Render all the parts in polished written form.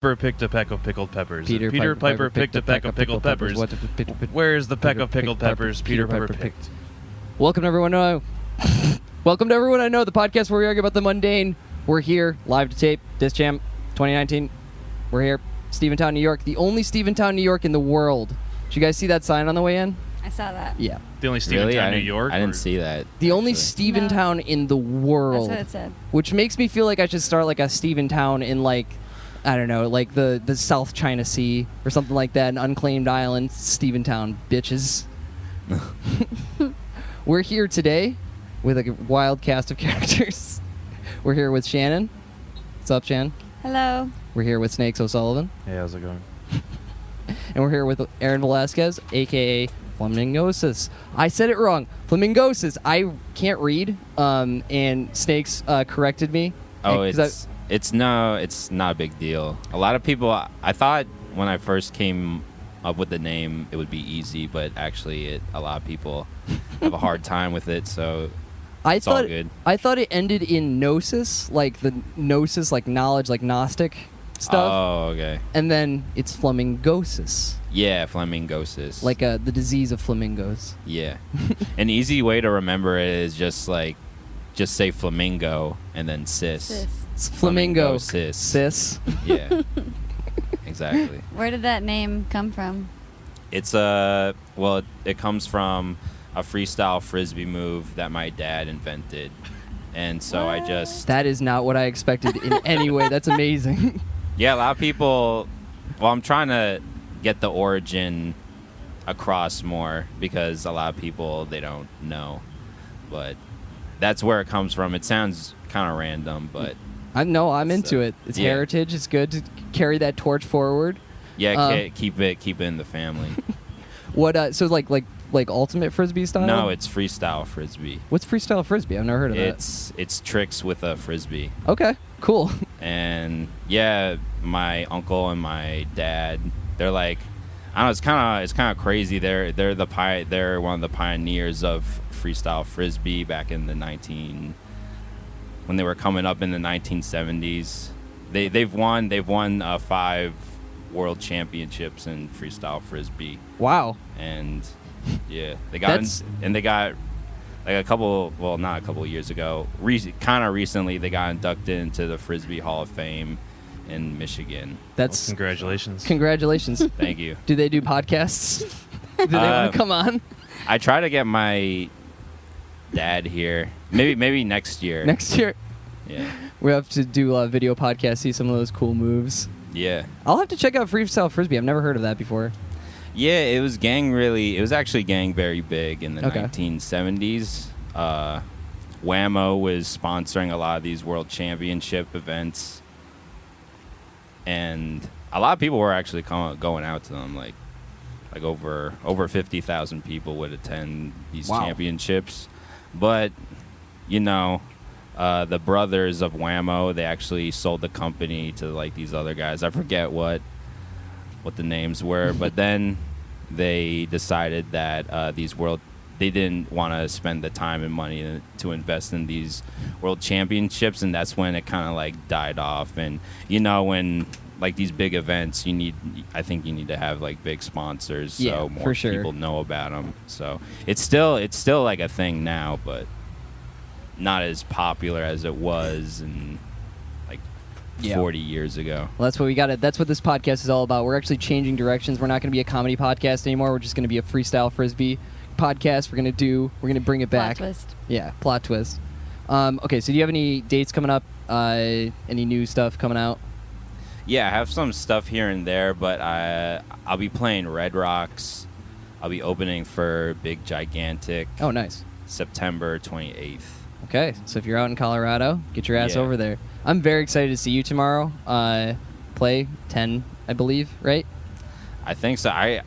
Piper picked a peck of pickled peppers. Peter Piper picked a peck of pickled peppers. Where's the peck of pickled peppers Peter Piper picked? Welcome to everyone I know. Welcome to everyone I know, the podcast where we argue about the mundane. We're here, live to tape, Disc Jam 2019. We're here, Steventown, New York. The only Steventown, New York in the world. Did you guys see that sign on the way in? I saw that. Yeah. The only Steventown, New York? I didn't see that. The only Steventown in the world. That's what it said. Which makes me feel like I should start like a Steventown in like, I don't know, like the South China Sea or something like that, an unclaimed island. Steventown, bitches. We're here today with a wild cast of characters. We're here with Shannon. What's up, Shannon? Hello. We're here with Snakes O'Sullivan. Hey, how's it going? And we're here with Aaron Velasquez, a.k.a. Flamingosis. I said it wrong. Flamingosis. I can't read, and Snakes corrected me. Oh, it's not a big deal. A lot of people, I thought when I first came up with the name, it would be easy, but actually a lot of people have a hard time with it, so it's all good. I thought it ended in gnosis, like the gnosis, like knowledge, like Gnostic stuff. Oh, okay. And then it's flamingosis. Yeah, flamingosis. Like the disease of flamingos. Yeah. An easy way to remember it is just say flamingo and then cis. It's flamingo. Cis. Yeah. Exactly. Where did that name come from? It's it comes from a freestyle frisbee move that my dad invented. And so What? That is not what I expected in any way. That's amazing. Yeah, a lot of people. Well, I'm trying to get the origin across more because a lot of people, they don't know. But that's where it comes from. It sounds kind of random, but I'm into it. It's heritage. It's good to carry that torch forward. Yeah, keep it in the family. What? So like ultimate frisbee style? No, it's freestyle frisbee. What's freestyle frisbee? I've never heard of that. It's tricks with a frisbee. Okay, cool. And yeah, my uncle and my dad, they're like, I don't know, it's kind of crazy. They're one of the pioneers of freestyle frisbee back in when they were coming up in the 1970s. They've won 5 world championships in freestyle frisbee. Wow. And yeah, they got like a couple, well, not a couple of years ago, kind of recently, they got inducted into the Frisbee Hall of Fame in Michigan. That's congratulations. Congratulations. Thank you. Do they do podcasts? Do they want to come on? I try to get my dad here. Maybe next year. Next year? Yeah. We have to do a video podcast, see some of those cool moves. Yeah. I'll have to check out freestyle frisbee. I've never heard of that before. Yeah, it was actually gang very big in the 1970s. Whammo was sponsoring a lot of these world championship events. And a lot of people were actually going out to them. Like over 50,000 people would attend these championships. But, the brothers of Whammo, they actually sold the company to like these other guys. I forget what the names were, but then they decided that they didn't want to spend the time and money to invest in these world championships, and that's when it kind of like died off. And when like these big events, I think you need to have like big sponsors, so more people know about them. So it's still like a thing now, but not as popular as it was in 40 years ago. Well, that's what we got. That's what this podcast is all about. We're actually changing directions. We're not going to be a comedy podcast anymore. We're just going to be a freestyle frisbee podcast. We're going to bring it back. Plot twist. Yeah, plot twist. Okay, so do you have any dates coming up? Any new stuff coming out? Yeah, I have some stuff here and there, but I'll be playing Red Rocks. I'll be opening for Big Gigantic. Oh, nice. September 28th. Okay, so if you're out in Colorado, get your ass over there. I'm very excited to see you tomorrow. Play 10, I believe, right? I think so. I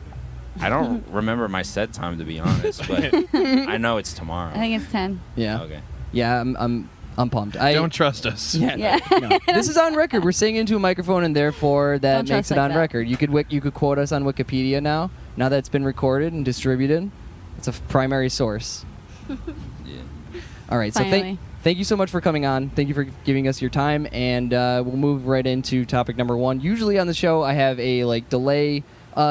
don't remember my set time, to be honest, but I know it's tomorrow. I think it's 10. Yeah. Okay. Yeah, I'm pumped. Don't trust us. Yeah. No. This is on record. We're saying into a microphone, and therefore that makes it on record. You could quote us on Wikipedia now. Now that it's been recorded and distributed, it's a primary source. Yeah. All right. Finally. So thank you so much for coming on. Thank you for giving us your time, and we'll move right into topic number 1. Usually on the show, I have a delay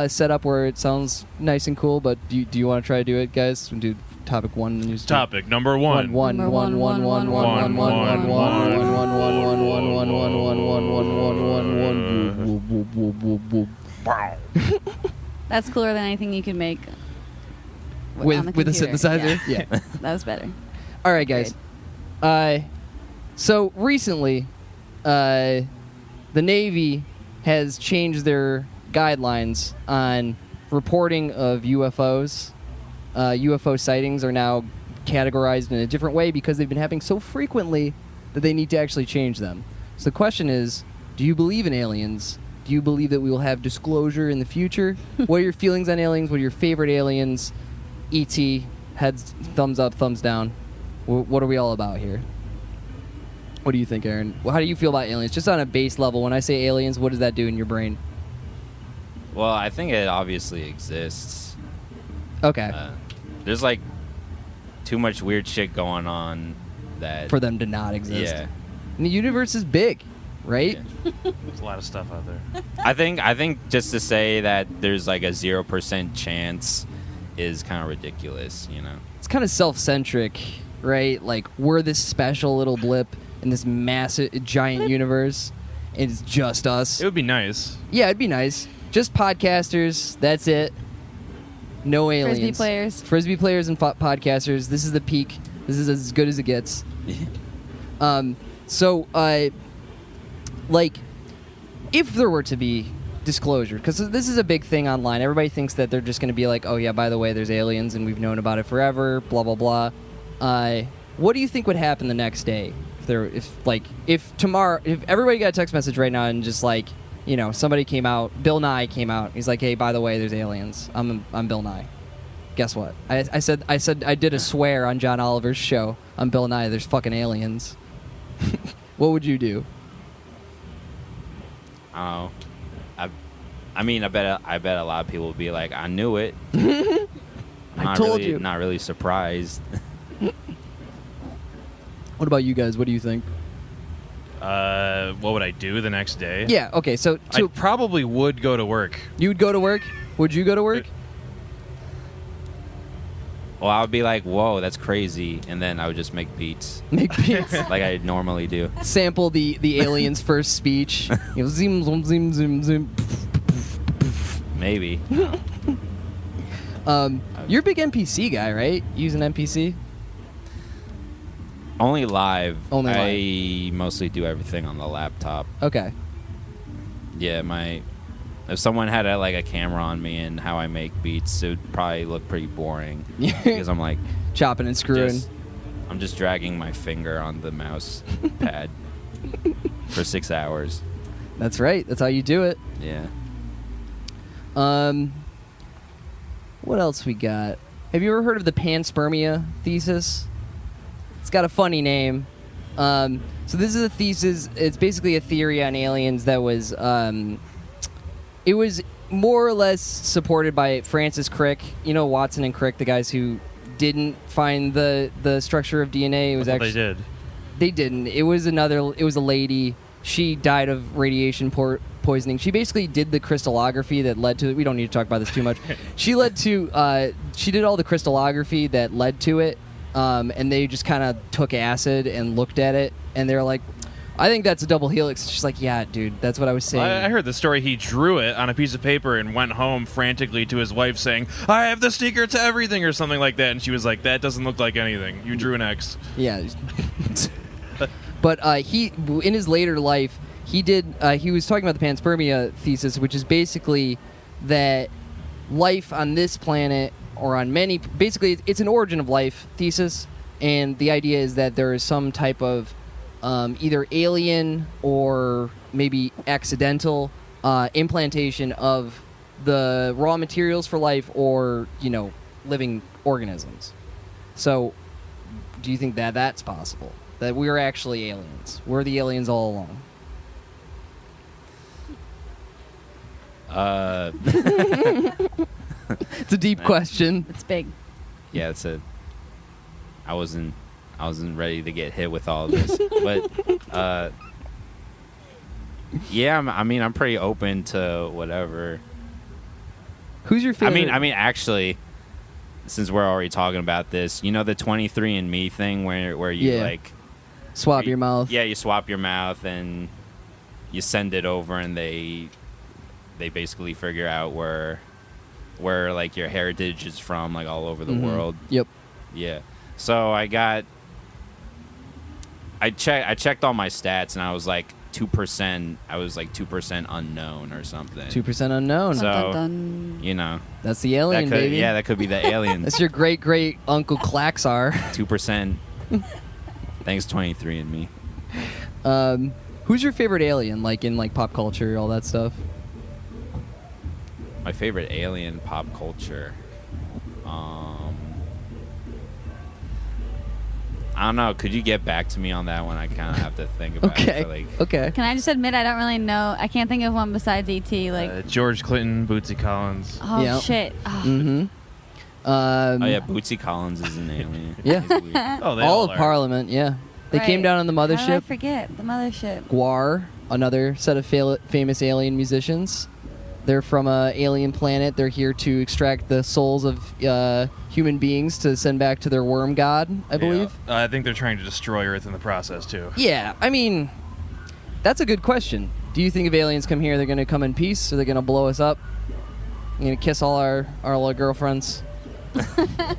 set up where it sounds nice and cool, but do you want to try to do it, guys? And do topic 1. And just topic number 1. That's cooler than anything you could make with a computer. synthesizer. Yeah. That was better. All right, guys. So recently, the Navy has changed their guidelines on reporting of UFOs. UFO sightings are now categorized in a different way because they've been happening so frequently that they need to actually change them. So the question is, do you believe in aliens? Do you believe that we will have disclosure in the future? What are your feelings on aliens? What are your favorite aliens? E.T., heads, thumbs up, thumbs down. What are we all about here? What do you think, Aaron? How do you feel about aliens? Just on a base level, when I say aliens, what does that do in your brain? Well, I think it obviously exists. Okay. There's too much weird shit going on that for them to not exist. Yeah. And the universe is big, right? Yeah. There's a lot of stuff out there. I think just to say that there's a 0% chance is kind of ridiculous, It's kind of self-centric, right? We're this special little blip in this massive, giant universe, and it's just us. It would be nice. Yeah, it'd be nice. Just podcasters. That's it. No aliens. Frisbee players and podcasters. This is the peak. This is as good as it gets. So, if there were to be disclosure, because this is a big thing online. Everybody thinks that they're just going to be like, oh yeah, by the way, there's aliens and we've known about it forever, blah, blah, blah. What do you think would happen the next day? If tomorrow, if everybody got a text message right now and just somebody came out, Bill Nye came out, he's like, hey, by the way, there's aliens. I'm Bill Nye. Guess what? I said I did a swear on John Oliver's show. I'm Bill Nye. There's fucking aliens. What would you do? Oh, I bet a lot of people would be like, I knew it. I told you. Not really surprised. What about you guys? What do you think? What would I do the next day? Yeah. Okay. So I probably would go to work. You would go to work? Would you go to work? Well, I would be like, whoa, that's crazy. And then I would just make beats. Make beats. Like I normally do. Sample the alien's first speech. Zoom, zoom, zoom, zoom, zoom. Maybe. You're a big NPC guy, right? You use an NPC? Only live. Only live. I mostly do everything on the laptop. Okay. Yeah, if someone had a camera on me and how I make beats, it would probably look pretty boring. Because I'm chopping and screwing. I'm just dragging my finger on the mouse pad for 6 hours. That's right. That's how you do it. Yeah. What else we got? Have you ever heard of the panspermia thesis? It's got a funny name. So this is a thesis. It's basically a theory on aliens that was... it was more or less supported by Francis Crick. You know Watson and Crick, the guys who didn't find the structure of DNA. It was actually they did. They didn't. It was a lady. She died of radiation poisoning. She basically did the crystallography that led to it. We don't need to talk about this too much. She did all the crystallography that led to it. And they just kind of took acid and looked at it, and they were like, I think that's a double helix. She's like, yeah, dude, that's what I was saying. I heard the story. He drew it on a piece of paper and went home frantically to his wife saying, I have the secret to everything, or something like that. And she was like, that doesn't look like anything. You drew an X. Yeah. But he, in his later life, he was talking about the panspermia thesis, which is basically that life on this planet, or on many, basically it's an origin of life thesis, and the idea is that there is some type of either alien or maybe accidental implantation of the raw materials for life, or living organisms. So do you think that that's possible, that we're actually aliens? We're the aliens all along? It's a deep question. It's big. Yeah, I I wasn't ready to get hit with all of this. But yeah, I'm pretty open to whatever. Who's your favorite? I mean, actually, since we're already talking about this, you know the 23andMe thing where you like swap your mouth. Yeah, you swap your mouth and you send it over, and they basically figure out where like your heritage is from, like all over the world. Yep. Yeah. So I checked all my stats, and I was like 2%. I was like 2% unknown or something. 2% unknown. So Dun, dun, dun. you know, That's the alien, that could, baby. yeah, that could be the aliens. That's your great uncle Klaxar. 2%. Thanks, 23andMe. Who's your favorite alien? Like in like pop culture, all that stuff. My favorite alien pop culture. I don't know. Could you get back to me on that one? I kind of have to think about it. Okay. Okay. Can I just admit I don't really know? I can't think of one besides E.T. Like, George Clinton, Bootsy Collins. oh Yeah. shit. Oh. Mm-hmm. Oh yeah, Bootsy Collins is an alien. Yeah. He's weird. Oh, they All of are. Parliament. Yeah. They came Right. down on the How did I mothership. forget the mothership? Guar, another set of famous alien musicians. They're from a alien planet. They're here to extract the souls of human beings to send back to their worm god, I believe. I think they're trying to destroy Earth in the process too. Yeah, I mean, that's a good question. Do you think if aliens come here, they're going to come in peace, or they're going to blow us up? They're going to kiss all our little girlfriends? I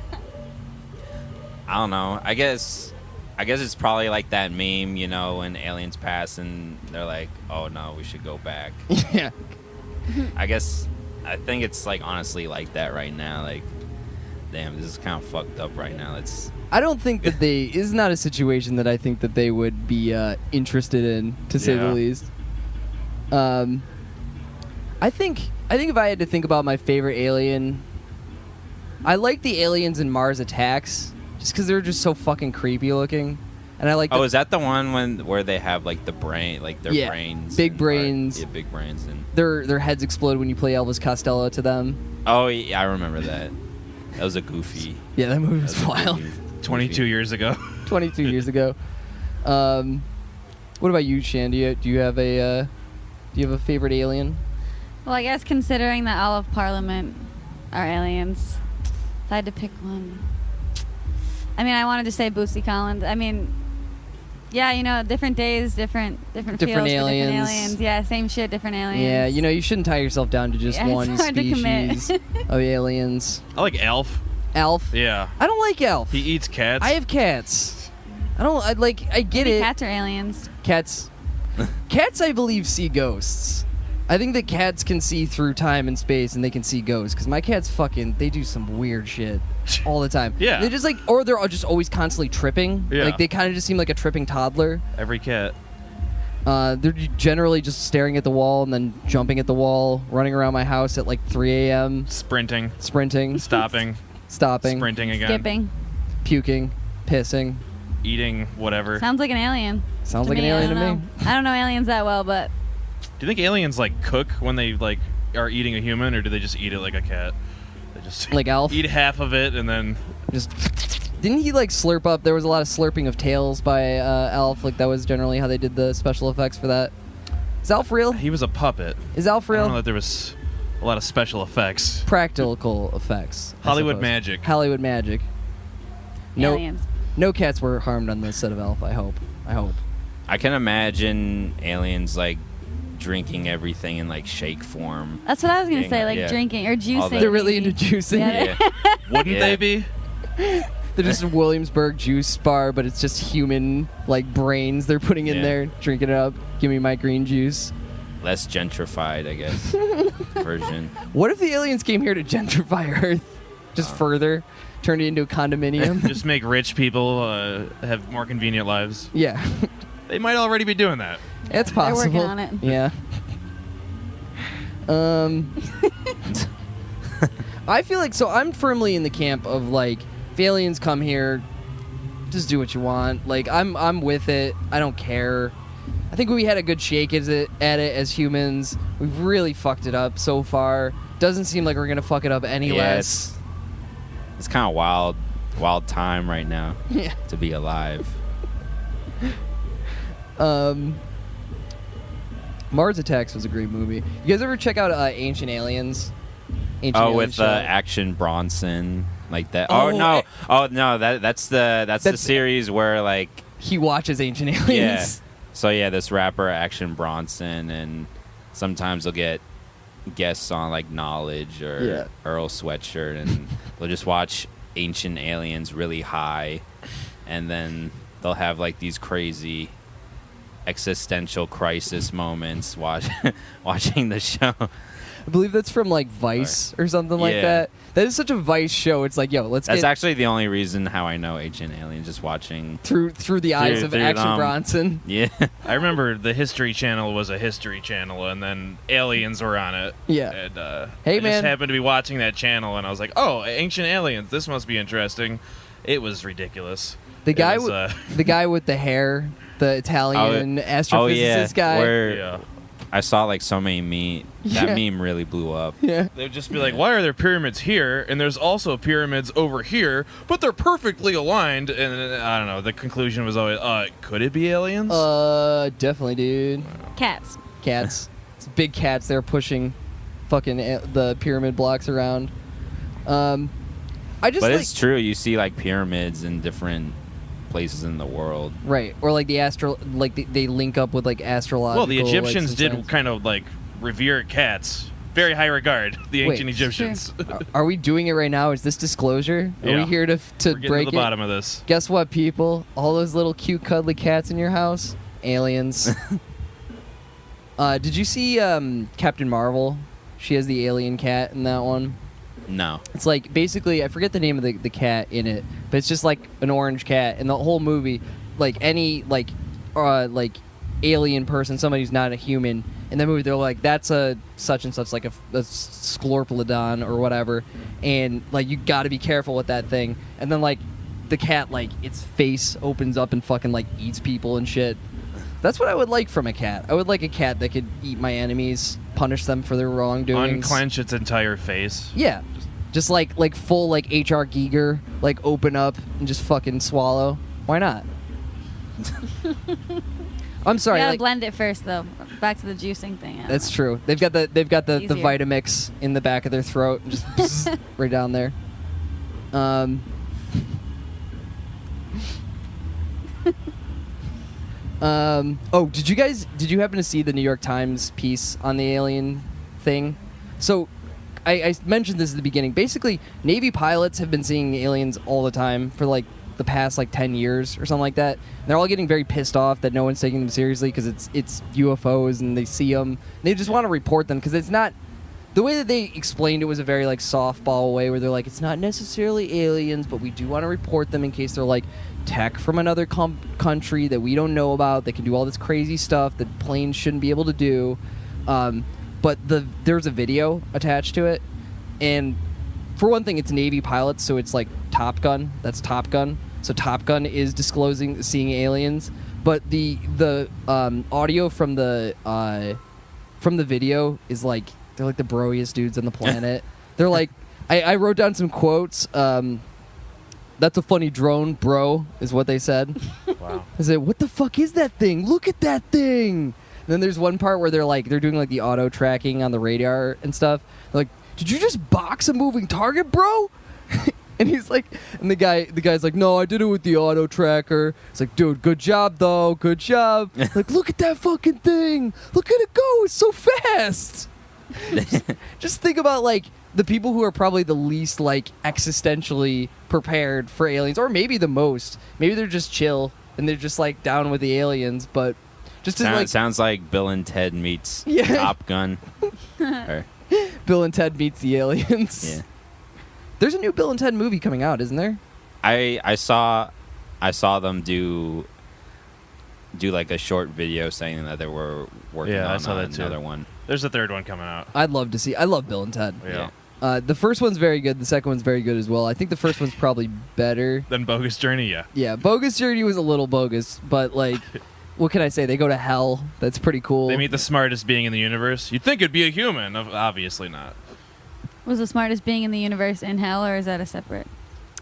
don't know. I guess it's probably like that meme, you know, when aliens pass and they're like, "Oh no, we should go back." Yeah. I think it's like honestly like that right now. Like, damn, this is kind of fucked up right now. I don't think that is not a situation that I think that they would be interested in, to say the Yeah. least. I think if I had to think about my favorite alien, I like the aliens in Mars Attacks, just because they're just so fucking creepy looking, and I like. Oh, is that the one where they have like the brain, like their brains, big brains. Yeah, big brains, and their heads explode when you play Elvis Costello to them. oh yeah, I remember that. That was a goofy. Yeah, that movie was that was a wild. goofy- 22 years ago. 22 years ago. What about you, Shan? Do you have a favorite alien? Well, I guess considering that all of Parliament are aliens, if I had to pick one, I mean, I wanted to say Bootsy Collins. I mean, yeah, you know, different days, different feels for different aliens. Yeah, same shit, different aliens. Yeah, you know, you shouldn't tie yourself down to just Yeah, it's one hard to commit. species of aliens. I like Alf. Alf? Yeah. I don't like Alf. He eats cats. I have cats. I get Maybe it. cats are aliens. Cats, I believe, see ghosts. I think that cats can see through time and space, and they can see ghosts. Because my cats they do some weird shit all the time. Yeah. They just or they're just always constantly tripping. Yeah. Like, they kind of just seem like a tripping toddler. Every cat. They're generally just staring at the wall and then jumping at the wall, running around my house at like 3 a.m., Sprinting. sprinting, Stopping. stopping, Sprinting again. Skipping. puking, pissing. Eating whatever. Sounds like an alien. Sounds to like an me. alien I to don't me. know. I don't know aliens that well, but Do you think aliens like cook when they like are eating a human, or do they just eat it like a cat? They just Like Alf? eat half of it and then Just didn't he like slurp up? There was a lot of slurping of tails by Alf. Like, that was generally how they did the special effects for that. Is Alf real? he was a puppet. Is Alf I don't know real? that there was a lot of special effects. Practical effects. I Hollywood suppose. magic. Hollywood magic. aliens. No cats were harmed on the set of Alf. I hope. I can imagine aliens like drinking everything in like shake form. That's what I was gonna Dang say, it, like yeah. drinking or All juicing. that. They're really maybe. into juicing. Yeah. Yeah. Wouldn't Yeah. they be? They're just a Williamsburg juice bar, but it's just human like brains they're putting in Yeah. there, drinking it up. Give me my green juice. Less gentrified, I guess. version. What if the aliens came here to gentrify Earth, just further, turn it into a condominium? Just make rich people have more convenient lives. Yeah, They might already be doing that. it's They're possible. working on it. Yeah. I feel like I'm firmly in the camp of like, if aliens come here, just do what you want. Like, I'm with it. I don't care. I think we had a good shake at it as humans. We've really fucked it up so far. Doesn't seem like we're gonna fuck it up any Yeah, less. it's kind of wild wild time right now Yeah. to be alive. Mars Attacks was a great movie. You guys ever check out Ancient Aliens? Ancient Oh, Aliens with show? Action Bronson, like that. Oh, Oh no, that's the series where like he watches Ancient Aliens. So yeah, this rapper Action Bronson, and sometimes they'll get guests on like Knowledge or Earl Sweatshirt, and they'll just watch Ancient Aliens really high, and then they'll have like these crazy existential crisis moments watching the show. I believe that's from like Vice or something like that. That is such a Vice show. It's like, yo, let's That's get actually the only reason how I know Ancient Aliens, just watching through the eyes of through Action them. Bronson. Yeah. I remember the History Channel was a History Channel, and then Aliens were on it. Yeah. And Hey, I man. just happened to be watching that channel, and I was like, oh, Ancient Aliens, this must be interesting. It was ridiculous. The It guy was, the guy with the hair, the Italian astrophysicist guy. Where yeah. I saw like so many that meme really blew up. Yeah. They would just be like, why are there pyramids here? And there's also pyramids over here, but they're perfectly aligned. And I don't know. The conclusion was always, could it be aliens? Definitely, dude. Cats. Cats. It's big cats. They're pushing fucking the pyramid blocks around. I just But like, it's true. You see like pyramids in different places in the world. right, or like they link up with like astrological. Well, the Egyptians like, did signs. kind of like revere cats. Very high regard. The Wait, ancient Egyptians. Are we doing it right now? Is this disclosure? Are Yeah. we here to We're getting break to the it? bottom of this. Guess what, people? All those little cute cuddly cats in your house, aliens. Did you see Captain Marvel? She has the alien cat in that one. No. It's like basically I forget the name of the cat in it, but it's just like an orange cat. And the whole movie, like any like alien person, somebody who's not a human in the movie, they're like, that's a such and such, like a Sclorpolodon or whatever, and like you got to be careful with that thing. And then like the cat, like its face opens up and fucking like eats people and shit. That's what I would like from a cat. I would like a cat that could eat my enemies, punish them for their wrongdoings. Unclench its entire face. Yeah. Just like full like H.R. Giger, like open up and just fucking swallow. Why not? I'm sorry. You gotta Like, blend it first, though. Back to the juicing thing. Yeah. that's true. They've got the Easier. Vitamix in the back of their throat, and just pss, right down there. Oh, did you happen to see the New York Times piece on the alien thing? So, I mentioned this at the beginning. Basically, Navy pilots have been seeing aliens all the time for like the past like 10 years or something like that. And they're all getting very pissed off that no one's taking them seriously because it's UFOs and they see them. They just want to report them because it's not. The way that they explained it was a very like softball way where they're like, it's not necessarily aliens, but we do want to report them in case they're like tech from another country that we don't know about that can do all this crazy stuff that planes shouldn't be able to do. But there's a video attached to it, and for one thing, it's Navy pilots, so it's like Top Gun. That's Top Gun. So Top Gun is disclosing seeing aliens, but the audio from the video is like they're like the broiest dudes on the planet. They're like, I wrote down some quotes. That's a funny drone, bro, is what they said. Wow. I said, what the fuck is that thing? Look at that thing. And then there's one part where they're doing like the auto tracking on the radar and stuff. They're like, did you just box a moving target, bro? And he's like, and the guy's like, no, I did it with the auto tracker. It's like, dude, good job though, good job. Like, look at that fucking thing. Look at it go. It's so fast. Just think about like the people who are probably the least like existentially prepared for aliens, or maybe the most. Maybe they're just chill and they're just like down with the aliens, but just to, Sounds like Bill and Ted meets Yeah. Top Gun. Or, Bill and Ted meets the aliens. yeah. There's a new Bill and Ted movie coming out, isn't there? I saw them do like a short video saying that they were working Yeah, I on saw that too. another one. There's a third one coming out. I'd love to see. I love Bill and Ted. Yeah. The first one's very good. The second one's very good as well. I think the first one's probably better. Then Bogus Journey, yeah. Yeah, Bogus Journey was a little bogus, but like, what can I say? They go to hell. That's pretty cool. They meet the smartest being in the universe. You'd think it'd be a human. Obviously not. Was the smartest being in the universe in hell, or is that a separate?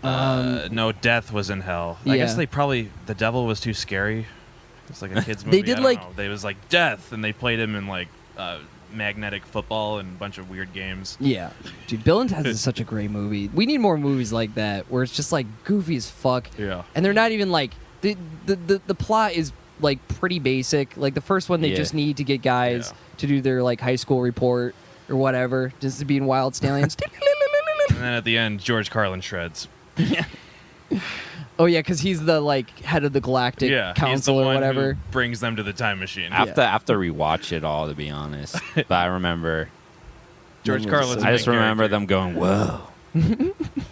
No, death was in hell. I Yeah. guess the devil was too scary. It's like a kid's movie. They did, I don't like- know. They was like death, and they played him in like magnetic football and a bunch of weird games. Yeah, dude, Bill and Ted is such a great movie. We need more movies like that where it's just like goofy as fuck. Yeah. And they're not even like the plot is like pretty basic. Like the first one, they Yeah. just need to get guys Yeah. to do their like high school report or whatever, just to be in Wild Stallions. And then at the end, George Carlin shreds. Oh yeah, because he's the like head of the Galactic Yeah, he's the Council or one where. who brings them to the time machine. I have to rewatch it all, to be honest. But I remember, George Then Carlin's. was- I just remember them going, "Whoa."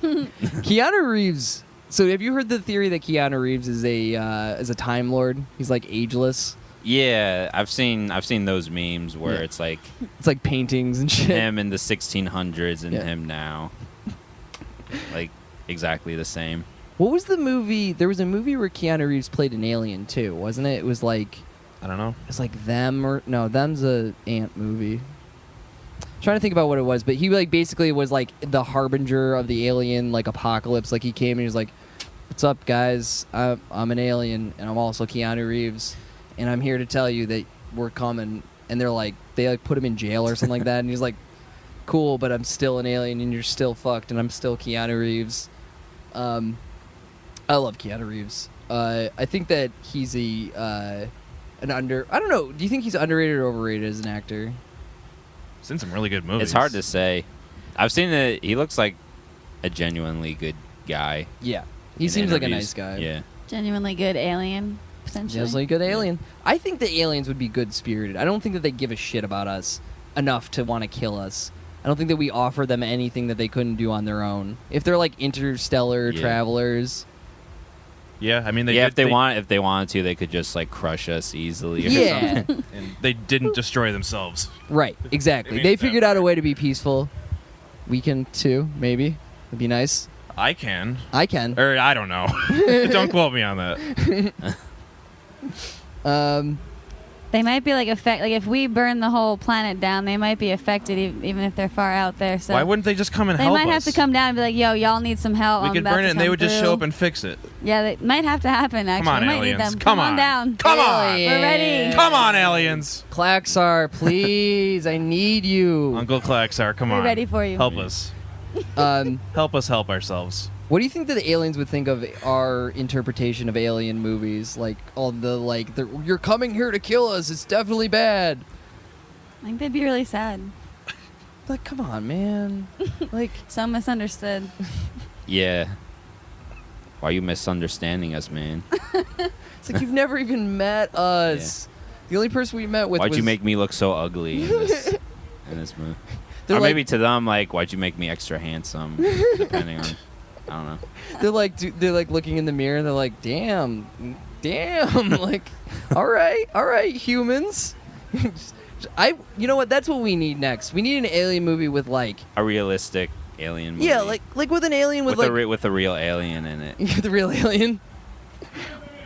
Keanu Reeves. So have you heard the theory that Keanu Reeves is a Time Lord? He's like ageless. Yeah, I've seen those memes where Yeah. it's like It's like paintings and shit. him in the 1600s and Yeah. him now, like exactly the same. What was the movie? There was a movie where Keanu Reeves played an alien too, wasn't it? It was like I don't know. it's like Them or no, Them's a ant movie. Trying to think about what it was, but he like basically was like the harbinger of the alien like apocalypse. Like he came and he was like, "What's up, guys? I'm an alien, and I'm also Keanu Reeves, and I'm here to tell you that we're coming." And they're like, they like put him in jail or something like that, and he's like, "Cool, but I'm still an alien, and you're still fucked, and I'm still Keanu Reeves." I love Keanu Reeves. I think that he's I don't know. Do you think he's underrated or overrated as an actor? He's in some really good movies. It's hard to say. I've seen it. He looks like a genuinely good guy. Yeah, he in seems like a interviews. nice guy. Yeah. Genuinely good alien, potentially. He's like a good alien. I think the aliens would be good spirited. I don't think that they give a shit about us enough to want to kill us. I don't think that we offer them anything that they couldn't do on their own. If they're like interstellar Yeah. travelers. Yeah, I mean, if they wanted to, they could just like crush us easily. Or Yeah. something. And they didn't destroy themselves. Right, exactly. They They made it figured that out a way. way to be peaceful. We can too, maybe. It'd be nice. I can. I can. Or I don't know. Don't quote me on that. They might be like if we burn the whole planet down, they might be affected even if they're far out there. So Why wouldn't they just come and they help might us? have to come down and be like, "Yo, y'all need some help." We I'm could about burn to it, and they come would just show through." up and fix it. Yeah, that might have to happen. Actually, Come on, we might aliens. need them. Come on on. down. Come on. We're ready. Come on, aliens. Klaxar, please, I need you. Uncle Klaxar, come We're on. ready for you. Help us. Help us help ourselves. What do you think that the aliens would think of our interpretation of alien movies? Like all the you're coming here to kill us. It's definitely bad. I think they'd be really sad. Like, come on, man. Like, So misunderstood. Yeah. Why are you misunderstanding us, man? it's like you've never even met us. The only person we met with Why'd was you make me look so ugly in this movie? They're Or like- maybe to them, like, why'd you make me extra handsome? Depending on, I don't know. they're like looking in the mirror and they're like, damn, like, all right, humans. You know what? That's what we need next. We need an alien movie with like, A realistic alien movie. yeah, like with an alien with, like with a real alien in it, the real alien.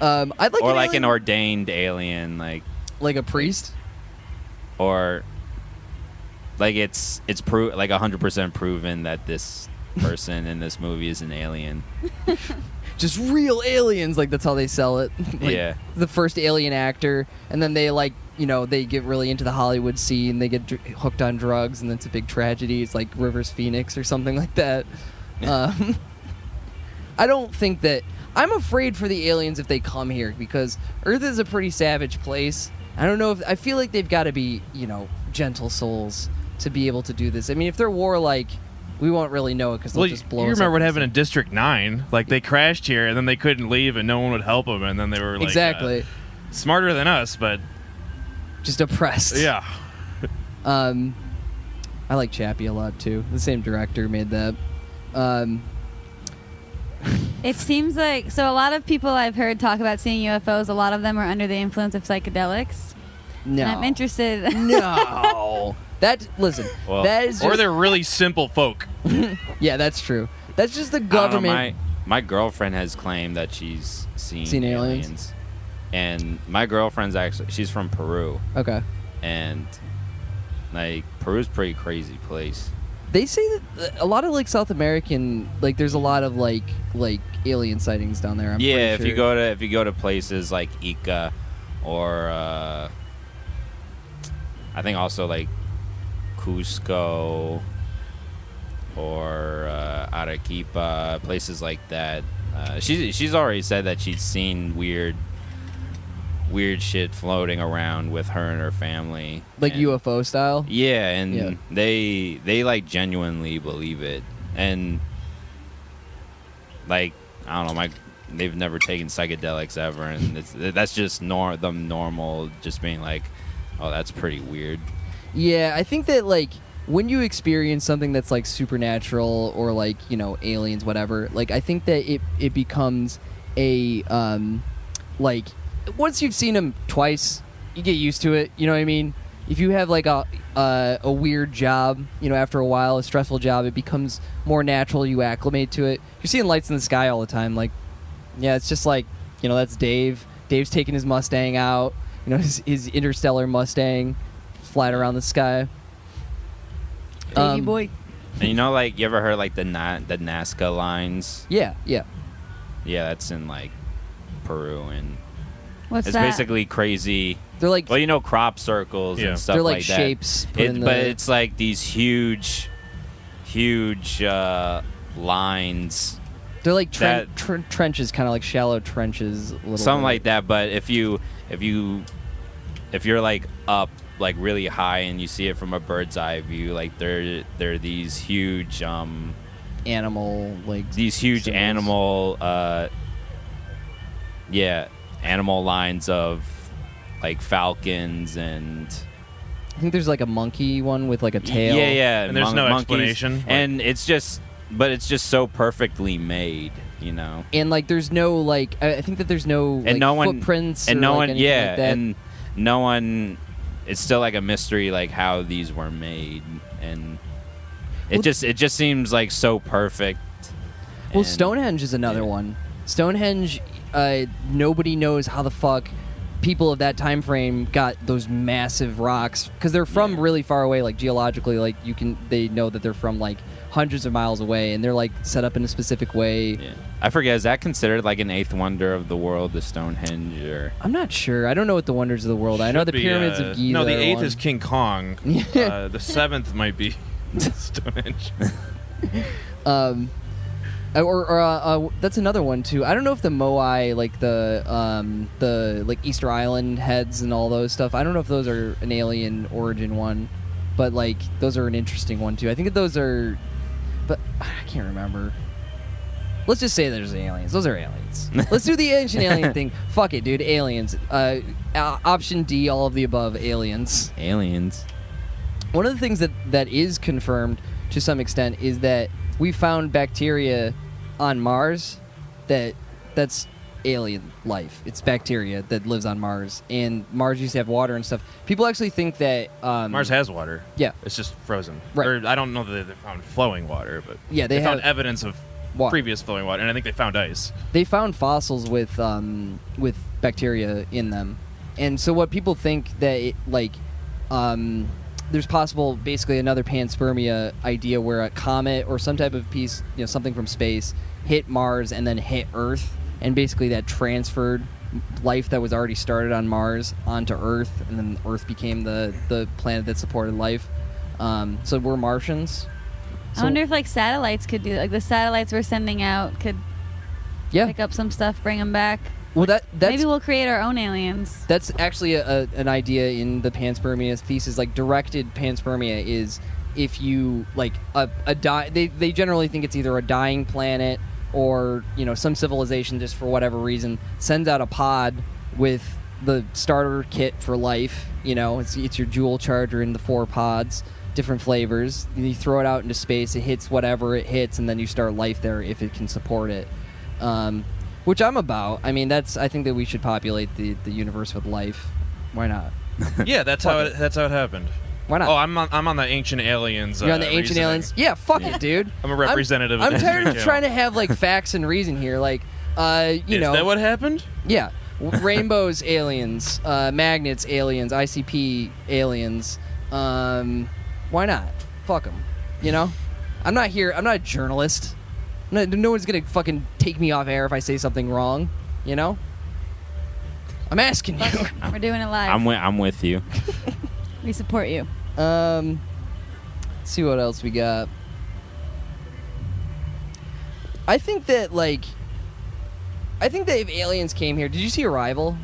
I'd like or an like an alien- ordained alien, like a priest. or like it's like 100% proven that this person in this movie is an alien. Just real aliens, like that's how they sell it. Like, Yeah. the first alien actor, and then they they get really into the Hollywood scene. They get hooked on drugs, and then it's a big tragedy. It's like Rivers Phoenix or something like that. I don't think that I'm afraid for the aliens if they come here because Earth is a pretty savage place. I don't know if I feel like they've got to be gentle souls to be able to do this. I mean, if they're warlike, we won't really know it because they'll Well, just blow you us remember up what and happened in District 9? Like, they crashed here, and then they couldn't leave, and no one would help them, and then they were, like... exactly. Smarter than us, but... Just oppressed. Yeah. I like Chappie a lot too. The same director made that. It seems like a lot of people I've heard talk about seeing UFOs. A lot of them are under the influence of psychedelics. No, And I'm interested. No, listen. Well, that is Or just, they're really simple folk. yeah, that's true. That's just the I don't know, government. my girlfriend has claimed that she's seen aliens? And my girlfriend's she's from Peru, Okay. and like Peru's a pretty crazy place. They say that a lot of like South American, like there's a lot of like alien sightings down there. I'm pretty if sure. you go to places like EiK or I think also like Cusco or Arequipa, places like that. She's already said that she's seen weird shit floating around with her and her family, like and, UFO style. Yeah, and Yeah. they like genuinely believe it, and like I don't know, they've never taken psychedelics ever, and that's just them normal, just being like, oh, that's pretty weird. Yeah, I think that like when you experience something that's like supernatural or like aliens, whatever. Like I think that it becomes a like once you've seen them twice, you get used to it. You know what I mean? If you have like a weird job, after a while, a stressful job, it becomes more natural. You acclimate to it. You're seeing lights in the sky all the time. Like, yeah, it's just like that's Dave. Dave's taking his Mustang out. His interstellar Mustang, flying around the sky. Baby boy. And like you ever heard like the Nazca lines? Yeah. Yeah, that's in like Peru, and What's it's that? basically crazy. They're like Crop circles Yeah. and stuff they're like like that. shapes. put in But the- it's like these huge lines, they're like that- trenches, kind of like shallow trenches. A little something bit. like that. But if you're like up like really high and you see it from a bird's eye view, like there are these huge Animal like symbols. animal lines of like falcons, and I think there's like a monkey one with like a tail. yeah, And there's no monkeys. explanation? And it's just so perfectly made, And like there's no like I think that there's no and no one footprints and or, no like, one anything yeah like that. and no one, it's still like a mystery like how these were made, and it Well- just seems like so perfect. Well, And- Stonehenge is another yeah. one. Stonehenge, nobody knows how the fuck people of that time frame got those massive rocks because they're from really far away, like geologically. Like they know that they're from like hundreds of miles away, and they're like set up in a specific way. Yeah. I forget, is that considered like an eighth wonder of the world, the Stonehenge? Or I'm not sure. I don't know what the wonders of the world. I know Should the be, pyramids of Giza. No, the are eighth one. is King Kong. Yeah. The seventh might be Stonehenge. Or that's another one too. I don't know if the Moai, like the like Easter Island heads and all those stuff. I don't know if those are an alien origin one, but like those are an interesting one too. I think that those are, but I can't remember. Let's just say there's aliens. Those are aliens. Let's do the ancient alien thing. Fuck it, dude. Aliens. Option D, all of the above. Aliens. aliens. One of the things that is confirmed to some extent is that we found bacteria on Mars that's alien life. It's bacteria that lives on Mars, and Mars used to have water and stuff. People actually think that Mars has water. Yeah. It's just frozen. Right. Or I don't know that they found flowing water, but Yeah, they found have evidence of water. previous flowing water, and I think they found ice. They found fossils with bacteria in them, and so what people think that it, like there's possible basically another panspermia idea where a comet or some type of piece, something from space hit Mars and then hit Earth, and basically that transferred life that was already started on Mars onto Earth, and then Earth became the planet that supported life. So we're Martians. I wonder if like satellites could do like the satellites we're sending out could Yeah. pick up some stuff, bring them back. Well, that's Maybe we'll create our own aliens. That's actually an idea in the panspermia thesis. Like directed panspermia is if you like they generally think it's either a dying planet or some civilization just for whatever reason sends out a pod with the starter kit for life. It's your Joule charger in the 4 pods, different flavors. And you throw it out into space. It hits whatever it hits, and then you start life there if it can support it. Which I'm about. I mean, I think that we should populate the universe with life. Why not? Yeah, that's how it happened. Why not? Oh, I'm on the ancient aliens. You're on the ancient reasoning. aliens? Yeah, fuck it, dude. I'm a representative. I'm of the tired of history trying to channel. have like facts and reason here. Like, Is that what happened? Yeah, rainbows, aliens, magnets, aliens, ICP, aliens. Why not? Fuck them. You know, I'm not here. I'm not a journalist. No one's gonna fucking take me off air if I say something wrong. You know. I'm asking you. We're doing it live. I'm with you. We support you. Let's see what else we got. I think that if aliens came here, did you see Arrival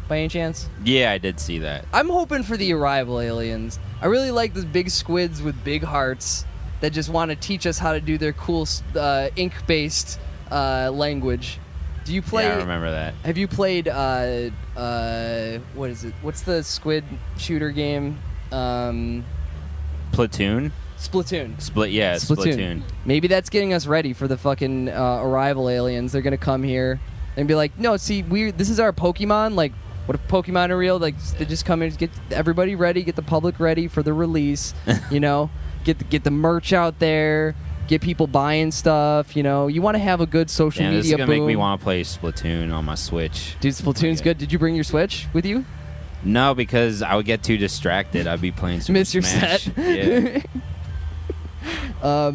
by any chance? Yeah, I did see that. I'm hoping for the Arrival aliens. I really like those big squids with big hearts that just want to teach us how to do their cool ink-based language. Do you play? Yeah, I remember that. Have you played? What is it? What's the squid shooter game? Platoon? Splatoon. Splatoon. Maybe that's getting us ready for the fucking Arrival aliens. They're gonna come here and be like, no, see, this is our Pokemon. Like, what if Pokemon are real? Like, they just come in, get everybody ready, get the public ready for the release. You know, get the merch out there, get people buying stuff. You know, you want to have a good social media. This is gonna boom. make me want to play Splatoon on my Switch. Dude, Splatoon's good. Did you bring your Switch with you? No, because I would get too distracted. I'd be playing Super Miss your Smash. set. Yeah.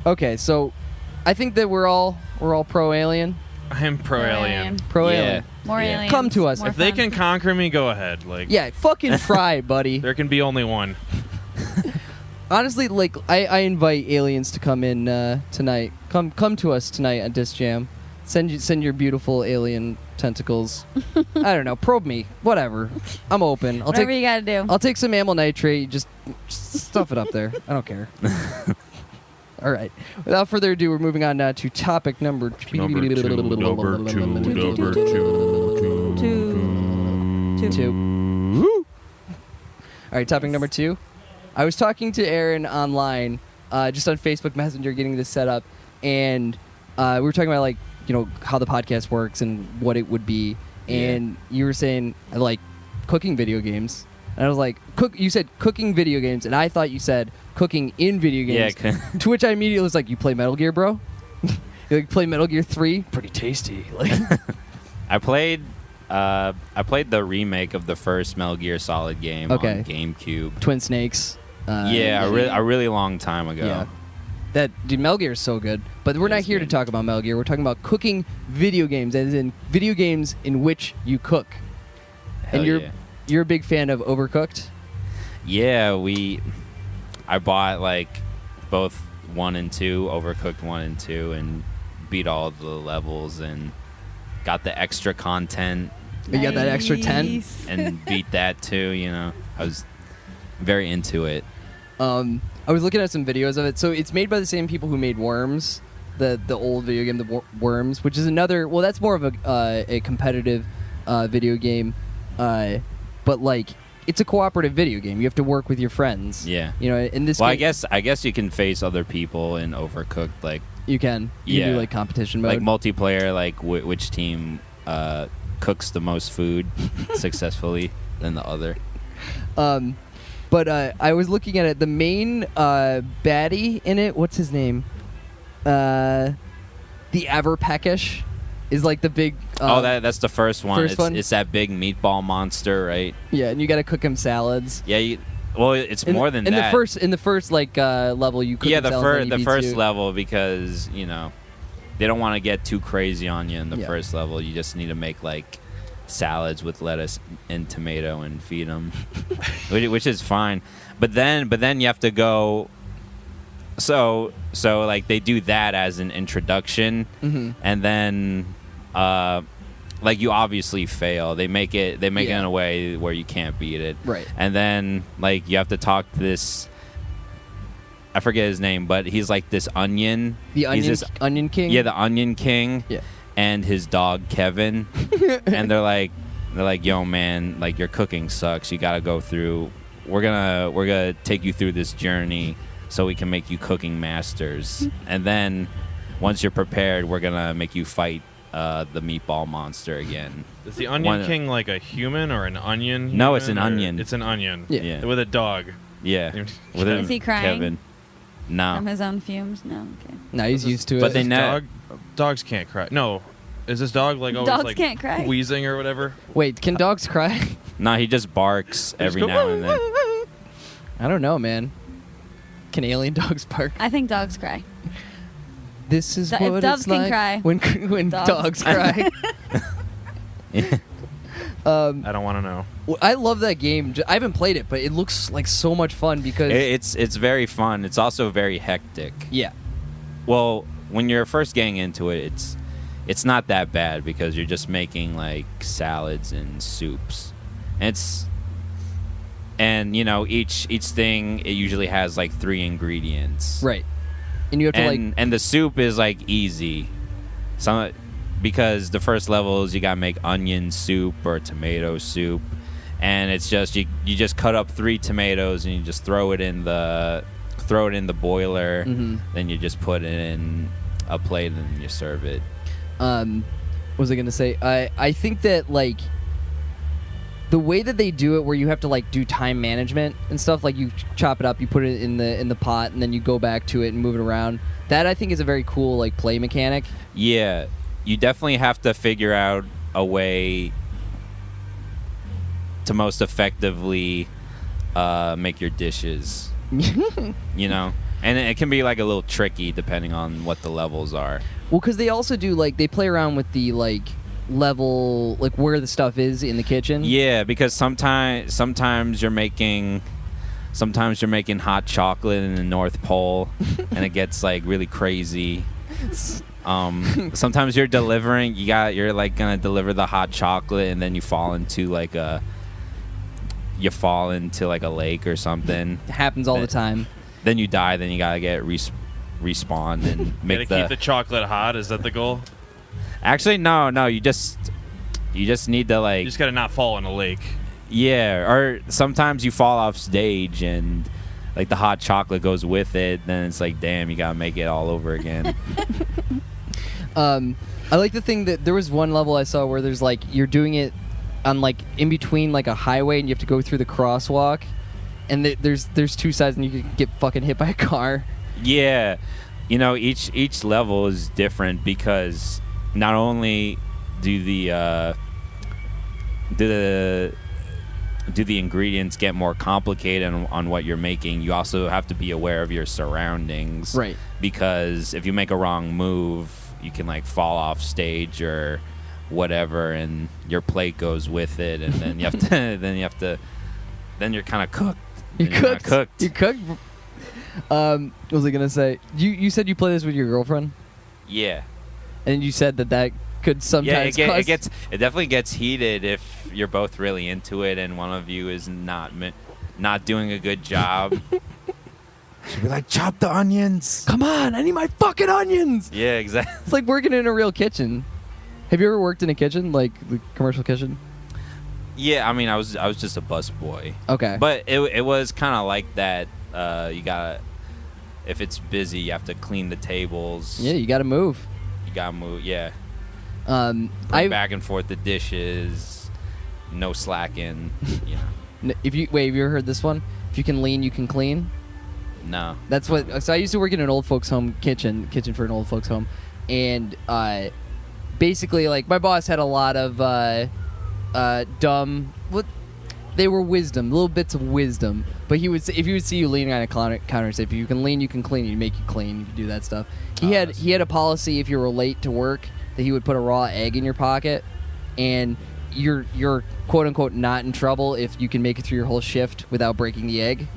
Okay, so I think that we're all pro alien. I'm pro alien. Pro Yeah. alien. More Yeah. aliens. Come to us. More If they fun. can conquer me, go ahead. Like, Yeah, fucking try, buddy. there can be only one. Honestly, like I invite aliens to come in tonight. Come to us tonight at Disc Jam. Send your beautiful alien tentacles. I don't know. Probe me. Whatever. I'm open. Whatever you gotta do. I'll take some amyl nitrate. Just stuff it up there. I don't care. All right. Without further ado, we're moving on now to topic number two. Two. All right, topic number 2. I was talking to Aaron online, just on Facebook Messenger, getting this set up, and we were talking about, like, you know, how the podcast works and what it would be. And you were saying, like, cooking video games. And I was like, you said cooking video games, and I thought you said cooking in video games. Yeah. To which I immediately was like, you play Metal Gear, bro? You like play Metal Gear 3? Pretty tasty. Like, I played the remake of the first Metal Gear Solid game on GameCube. Twin Snakes. A really long time ago. Yeah. Dude, Metal Gear is so good. But we're not here to talk about Metal Gear. We're talking about cooking video games, as in video games in which you cook. Hell and yeah. You're a big fan of Overcooked? Yeah, I bought like both 1 and 2, Overcooked 1 and 2, and beat all the levels and got the extra content. You got that extra 10? Nice. And beat that too, you know. I was very into it. I was looking at some videos of it. So it's made by the same people who made Worms, the old video game, Worms, which is another. Well, that's more of a competitive video game, but like it's a cooperative video game. You have to work with your friends. Yeah. You know, in this. Well, game, I guess you can face other people in Overcooked, like you can. You can do like competition mode, like multiplayer, like which team cooks the most food successfully than the other. But I was looking at it. The main baddie in it, what's his name? The Ever Peckish is like the big. That's the first one. One? It's that big meatball monster, right? Yeah, and you got to cook him salads. Yeah. It's more than in that. In the first like level, you cook. Yeah, him the salads, the first level, because you know they don't want to get too crazy on you in the first level. You just need to make like salads with lettuce and tomato and feed them, which is fine. But then you have to go. So like they do that as an introduction, and then like you obviously fail. They make it in a way where you can't beat it, right? And then like you have to talk to this. I forget his name, but he's like this onion. The Onion King. Yeah, the Onion King. Yeah. And his dog Kevin, and they're like, yo, man, like your cooking sucks. You gotta go through. We're gonna take you through this journey so we can make you cooking masters. And then once you're prepared, we're gonna make you fight the meatball monster again. Is the Onion King like a human or an onion? No, it's an human, onion. It's an onion. Yeah. With a dog. Yeah. Is he crying? Kevin. No. From his own fumes? No. Okay. No, he's used to it. But they dogs can't cry. No. Is this dog like always Dogs like can't cry. wheezing or whatever? Wait, can dogs cry? No, he just barks every now and then. I don't know, man. Can alien dogs bark? I think dogs cry. This is If what doves it's can like cry, when dogs cry. I don't want to know. Well, I love that game. I haven't played it, but it looks like so much fun because It's very fun. It's also very hectic. yeah, Well, when you're first getting into it, it's not that bad because you're just making like salads and soups. And you know, each thing, it usually has like 3 ingredients. right. And you have to And the soup is like easy. Because the first level is you gotta make onion soup or tomato soup, and it's just you just cut up 3 tomatoes and you just throw it in the boiler. Mhm. Then you just put it in a plate and you serve it. what was I gonna say? I think that like the way that they do it, where you have to like do time management and stuff, like you chop it up, you put it in the pot, and then you go back to it and move it around. That I think is a very cool like play mechanic. Yeah, you definitely have to figure out a way to most effectively make your dishes. You know, and it can be like a little tricky depending on what the levels are. Well, because they also do like they play around with the like level, like where the stuff is in the kitchen. Yeah, because sometimes you're making hot chocolate in the North Pole, and it gets like really crazy. Sometimes you're like gonna deliver the hot chocolate, and then you fall into like a lake or something. It happens all the time. Then you die. Then you gotta get respawned and make Keep the chocolate hot. Is that the goal? Actually, no. You just need to like. You just gotta not fall in a lake. Yeah, or sometimes you fall off stage and like the hot chocolate goes with it. Then it's like, damn, you gotta make it all over again. I like the thing that there was one level I saw where there's like you're doing it on like in between like a highway and you have to go through the crosswalk, and there's 2 sides and you can get fucking hit by a car. Yeah, you know, each level is different because not only do the ingredients get more complicated on what you're making, you also have to be aware of your surroundings. Right. Because if you make a wrong move, you can like fall off stage or whatever, and your plate goes with it, and then you have to then you're kind of cooked. You're not cooked. You're cooked. What was I gonna say? You said you play this with your girlfriend, Yeah. and you said that could sometimes Yeah, cause... it definitely gets heated if you're both really into it and one of you is not doing a good job. She'll be like, chop the onions. Come on, I need my fucking onions. Yeah, exactly. It's like working in a real kitchen. Have you ever worked in a kitchen, like the commercial kitchen? Yeah, I mean, I was just a busboy. Okay. But it was kind of like that. You gotta, if it's busy, you have to clean the tables. Yeah, you got to move. You gotta move. Yeah. Bring Back and forth the dishes. No slacking. You know. Have you ever heard this one? If you can lean, you can clean. No. That's what. So I used to work in an old folks' home kitchen for an old folks' home, and basically, like my boss had a lot of dumb. What they were wisdom, little bits of wisdom. But if he would see you leaning on a counter, say, if you can lean, you can clean. He'd make you clean. You could do that stuff. He had a policy if you were late to work that he would put a raw egg in your pocket, and you're quote unquote not in trouble if you can make it through your whole shift without breaking the egg.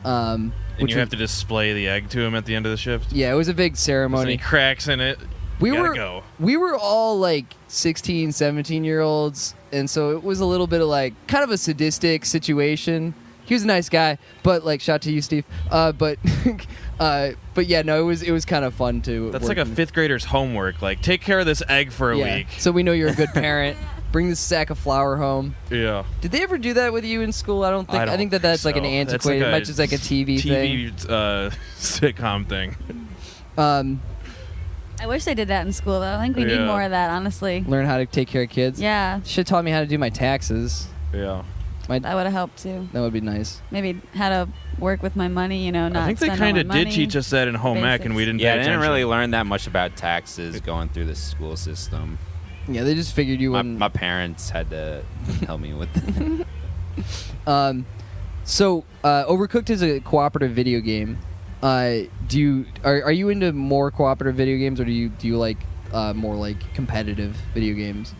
And you have to display the egg to him at the end of the shift. Yeah, it was a big So ceremony. he cracks in it. We We were all like 16, 17-year-olds, and so it was a little bit of like kind of a sadistic situation. He was a nice guy, but like shout to you, Steve. But yeah, no, it was kind of fun to. That's like a 5th grader's homework. Like, take care of this egg for a week. So we know you're a good parent. Bring this sack of flour home. Yeah. Did they ever do that with you in school? I think that's think like an so. antiquated. That's It might just like a TV thing. Sitcom thing. I wish they did that in school, though. I think we need Yeah. more of that, honestly. Learn how to take care of kids. Yeah, Shit taught me how to do my taxes. Yeah. that would have helped, too. That would be nice. Maybe how to work with my money, not I think they spend all kind my of money. did teach us that in home ec, and we didn't. Yeah, I pay didn't attention. really learn that much about taxes going through the school system. Yeah, they just figured you wouldn't. My parents had to help me with that. So, Overcooked is a cooperative video game Are you into more cooperative video games, or do you like more like competitive video games?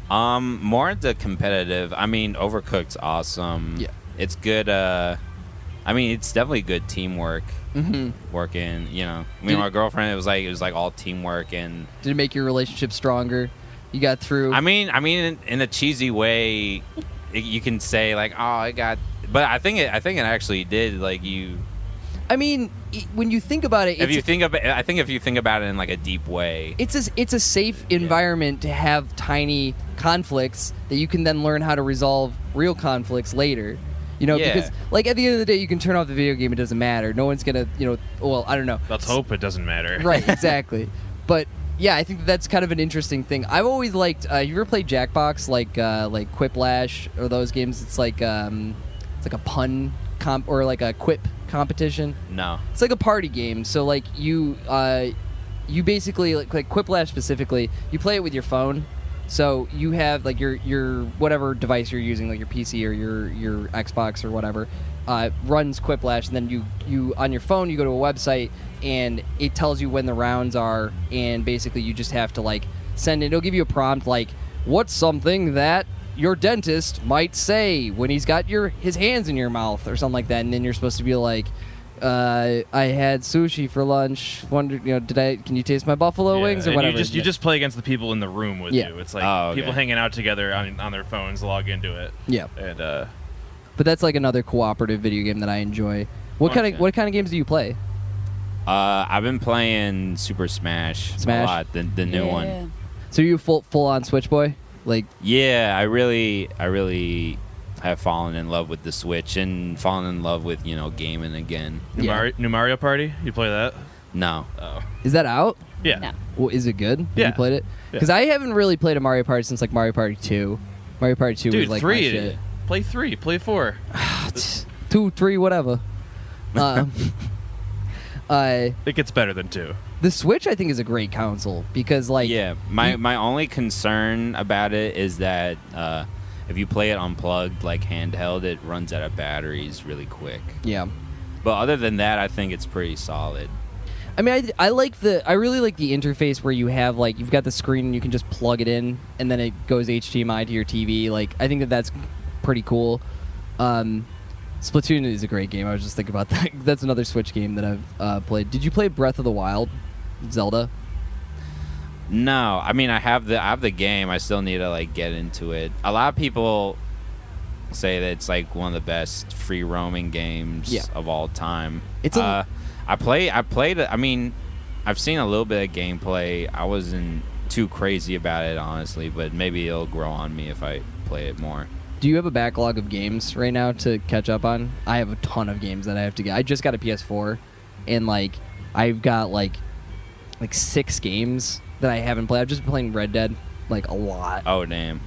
More into competitive. I mean, Overcooked's awesome. Yeah. It's good. I mean, it's definitely good teamwork. Mm-hmm. Working, you know. I mean, my girlfriend, it was like all teamwork, and did it make your relationship stronger? You got through. I mean, in a cheesy way, you can say like, oh, I got. But I think it actually did. Like you. I mean, when you think about it, I think if you think about it in like a deep way, it's a safe environment to have tiny conflicts that you can then learn how to resolve real conflicts later. You know, because like at the end of the day, you can turn off the video game; it doesn't matter. No one's gonna, well, I don't know. Let's hope it doesn't matter. Right, exactly. But yeah, I think that's kind of an interesting thing. I've always liked. You ever played Jackbox, like Quiplash or those games? It's like a pun comp or like a quip competition. No, it's like a party game. So like you basically like Quiplash specifically, you play it with your phone. So you have like your whatever device you're using, like your PC or your Xbox or whatever, runs Quiplash, and then you on your phone you go to a website and it tells you when the rounds are, and basically you just have to like send it. It'll give you a prompt like, what's something that your dentist might say when he's got his hands in your mouth or something like that, and then you're supposed to be like, I had sushi for lunch. Wondered, can you taste my buffalo wings or and whatever? You just play against the people in the room with you. It's like people hanging out together on their phones, log into it. Yeah. And but that's like another cooperative video game that I enjoy. What kind of games do you play? I've been playing Super Smash a lot, the new one. So you full on Switch boy? Like I really have fallen in love with the Switch and fallen in love with gaming again. New Mario Party? You play that? No. Oh. Is that out? Yeah. No. Well, is it good? Yeah. You played it? Because I haven't really played a Mario Party since like Mario Party 2. Mario Party 2 was like 3. my shit. Play 3. Play 4. 2, 3, whatever. It gets better than 2. The Switch, I think, is a great console because, like, my only concern about it is that if you play it unplugged, like handheld, it runs out of batteries really quick. Yeah. But other than that, I think it's pretty solid. I mean, I really like the interface where you have like you've got the screen and you can just plug it in and then it goes HDMI to your TV. Like, I think that's pretty cool. Splatoon is a great game. I was just thinking about that. That's another Switch game that I've played. Did you play Breath of the Wild? Zelda? No, I mean I have the game. I still need to like get into it. A lot of people say that it's like one of the best free roaming games of all time. It's I played it. I mean, I've seen a little bit of gameplay. I wasn't too crazy about it honestly, but maybe it'll grow on me if I play it more. Do you have a backlog of games right now to catch up on? I have a ton of games that I have to get. I just got a PS4 and like I've got like 6 games that I haven't played. I've just been playing Red Dead like a lot. Oh damn.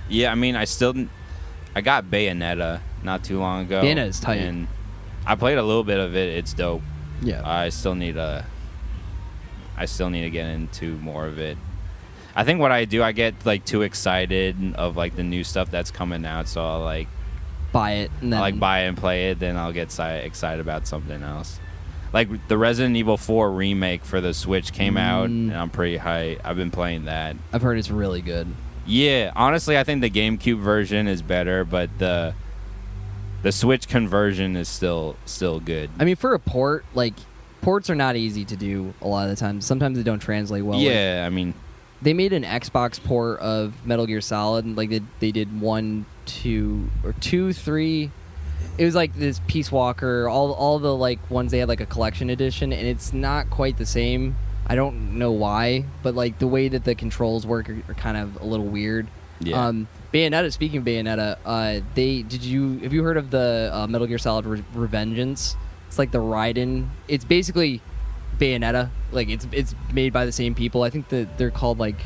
Yeah, I mean I got Bayonetta not too long ago. Bayonetta's tight. And I played a little bit of it. It's dope. Yeah. I still need to get into more of it. I think what I do, I get like too excited of like the new stuff that's coming out, so I'll like buy it and then I'll like buy it and play it, then I'll get excited about something else. Like the Resident Evil 4 remake for the Switch came out, and I'm pretty hyped. I've been playing that. I've heard it's really good. Yeah, honestly, I think the GameCube version is better, but the Switch conversion is still good. I mean, for a port, like ports are not easy to do a lot of the time. Sometimes they don't translate well. Yeah, I mean, they made an Xbox port of Metal Gear Solid, and like they did 1, 2, or 2, 3. It was like this Peace Walker, all the like ones they had like a collection edition, and it's not quite the same. I don't know why, but like the way that the controls work are kind of a little weird. Yeah. Bayonetta. Speaking of Bayonetta, have you heard of the Metal Gear Solid Revengeance? It's like the Raiden. It's basically Bayonetta. Like it's made by the same people. I think that they're called like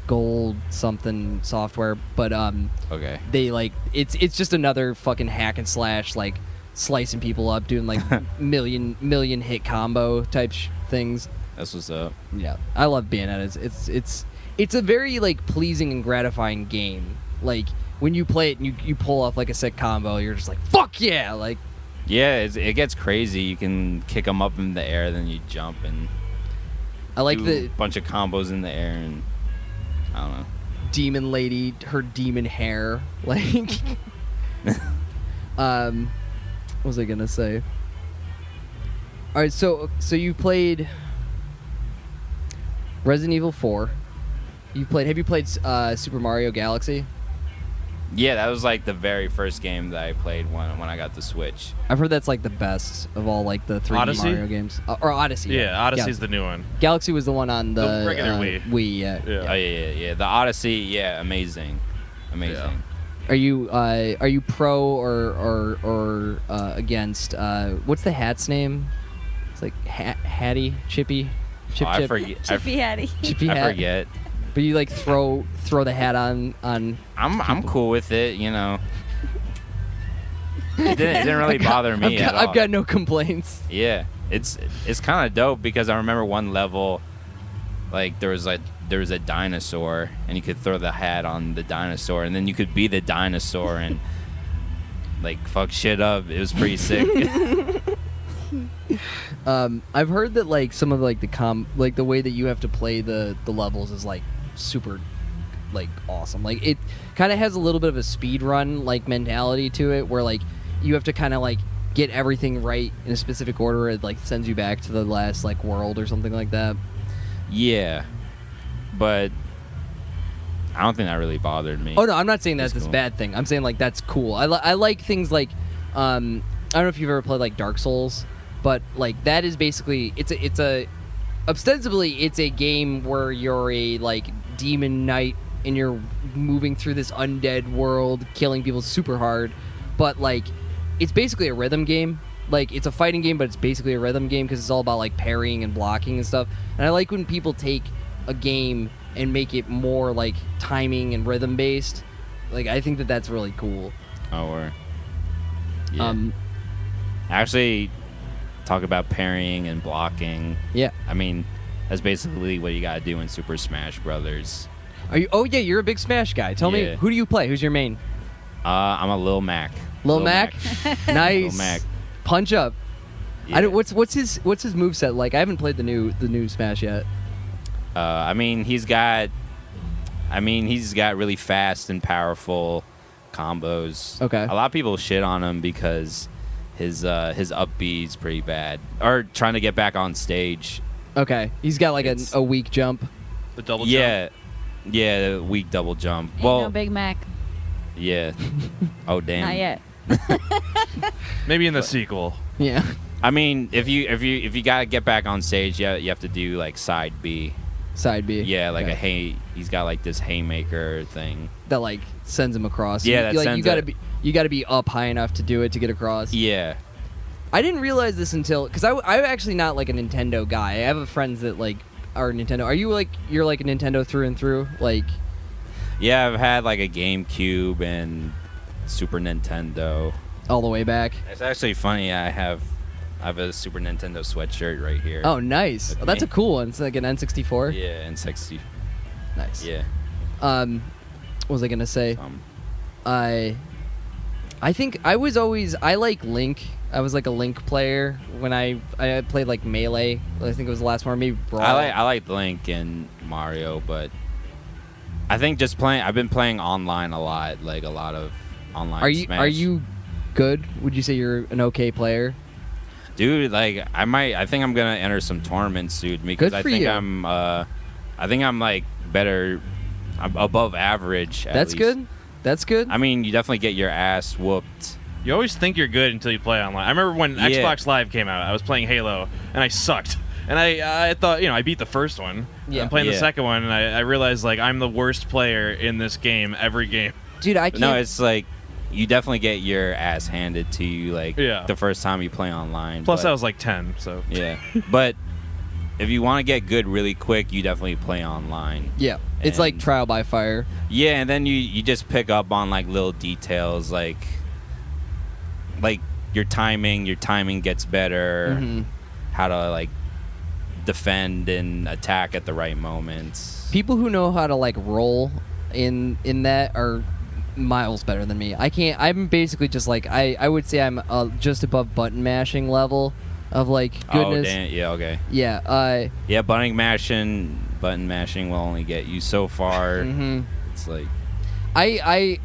Gold something software, but okay. They like it's just another fucking hack and slash, like slicing people up, doing like million hit combo type things. That's what's up. Yeah, I love Bayonetta. It's a very like pleasing and gratifying game. Like when you play it and you pull off like a sick combo, you're just like fuck yeah, like Yeah, it gets crazy. You can kick them up in the air, then you jump and I like do the a bunch of combos in the air, and I don't know. demon lady, her demon hair. Like, what was I gonna say? All right, so you played Resident Evil 4. Have you played Super Mario Galaxy? Yeah, that was like the very first game that I played when I got the Switch. I've heard that's like the best of all like the 3D Odyssey? Mario games. Or Odyssey. Yeah, Odyssey's the new one. Galaxy was the one on the regular Wii. Wii, yeah. Oh yeah. The Odyssey, yeah, amazing. Yeah. Are you pro or against what's the hat's name? It's like Hattie, Chippy, Chip Oh, I Chip. forget. Chippy Hattie. Chippy I hat. forget. But you like throw the hat on. I'm cool with it, you know. It didn't really bother me at all. I've got no complaints. Yeah, it's kind of dope because I remember one level, like there was a dinosaur and you could throw the hat on the dinosaur and then you could be the dinosaur and like fuck shit up. It was pretty sick. I've heard that like some of like the way that you have to play the levels is like super like awesome. Like it kind of has a little bit of a speed run like mentality to it where like you have to kind of like get everything right in a specific order. It like sends you back to the last like world or something like that. Yeah, but I don't think that really bothered me. Oh no, I'm not saying that's That's this cool. bad thing. I'm saying like that's cool. I like things like I don't know if you've ever played like Dark Souls, but like that is basically it's a ostensibly it's a game where you're a like demon knight and you're moving through this undead world killing people super hard, but like it's basically a rhythm game. Like it's a fighting game, but it's basically a rhythm game because it's all about like parrying and blocking and stuff. And I like when people take a game and make it more like timing and rhythm based. Like I think that that's really cool. Yeah. Actually, talk about parrying and blocking. Yeah. I mean, that's basically what you gotta do in Super Smash Brothers. Are you? Oh yeah, you're a big Smash guy. Tell me, Yeah. who do you play? Who's your main? I'm a Lil Mac. Lil Mac. Nice. Lil Mac. Punch up. Yeah. I don't, what's his moveset like? I haven't played the new Smash yet. I mean, he's got really fast and powerful combos. Okay. A lot of people shit on him because his up B is pretty bad. Or trying to get back on stage. Okay, he's got like a weak jump. The double jump. Yeah, weak double jump. Ain't Well, no Big Mac. yeah. Oh damn. Not yet. Maybe in the sequel. Yeah. I mean, if you gotta get back on stage, you have to do like side B. Side B. Yeah, like Okay. he's got like this haymaker thing. That like sends him across. Yeah, that you sends you gotta be up high enough to do it to get across. Yeah. I didn't realize this until because I'm actually not like a Nintendo guy. I have friends that like are Nintendo. Are you like you're like a Nintendo through and through? Like Yeah, I've had like a GameCube and Super Nintendo. all the way back. It's actually funny. I have a Super Nintendo sweatshirt right here. Oh, nice. With Oh, that's me. a cool one. It's like an N64. Yeah, and 60. Nice. Yeah. What was I gonna say? Um, I think I like Link. I was like a Link player when I played like Melee. I think it was the last one, or maybe Brawl. I like Link and Mario, but I think I've been playing online a lot, like a lot of online. Smash. Are you good? Would you say you're an okay player? Dude, like I think I'm gonna enter some tournaments soon because Good for you. I think I'm like better. I'm above average. That's least. good. That's good. I mean, you definitely get your ass whooped. You always think you're good until you play online. I remember when Yeah. Xbox Live came out, I was playing Halo, and I sucked. And I thought, I beat the first one. Yeah. I'm playing the Yeah. second one, and I realized, like, I'm the worst player in this game every game. Dude, I can't. No, it's like you definitely get your ass handed to you like Yeah. the first time you play online. Plus, but, I was like 10, so. yeah. But if you want to get good really quick, you definitely play online. Yeah, it's like And- trial by fire. Yeah, and then you just pick up on like little details like your timing gets better, Mhm. how to like defend and attack at the right moments. People who know how to like roll in that are miles better than me. I can't. I'm basically just like I would say I'm just above button mashing level of like goodness. Oh, damn. Yeah, okay. Yeah. Yeah, button mashing will only get you so far. Mhm. It's like I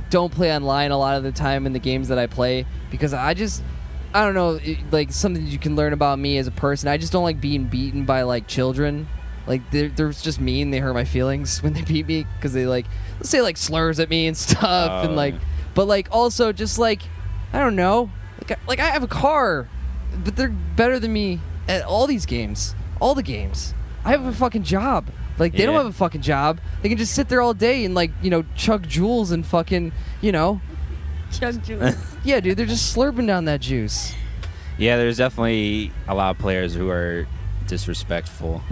don't play online a lot of the time in the games that I play because I don't know, like something you can learn about me as a person. I just don't like being beaten by like children. Like they're just mean. They hurt my feelings when they beat me because they like let's say like slurs at me and stuff and like, but like also just like I don't know. Like I have a car, but they're better than me at all these games. All the games. I have a fucking job. Like they don't have a fucking job. They can just sit there all day and like chug jewels and fucking Chug juice. Yeah, dude, they're just slurping down that juice. yeah, there's definitely a lot of players who are disrespectful.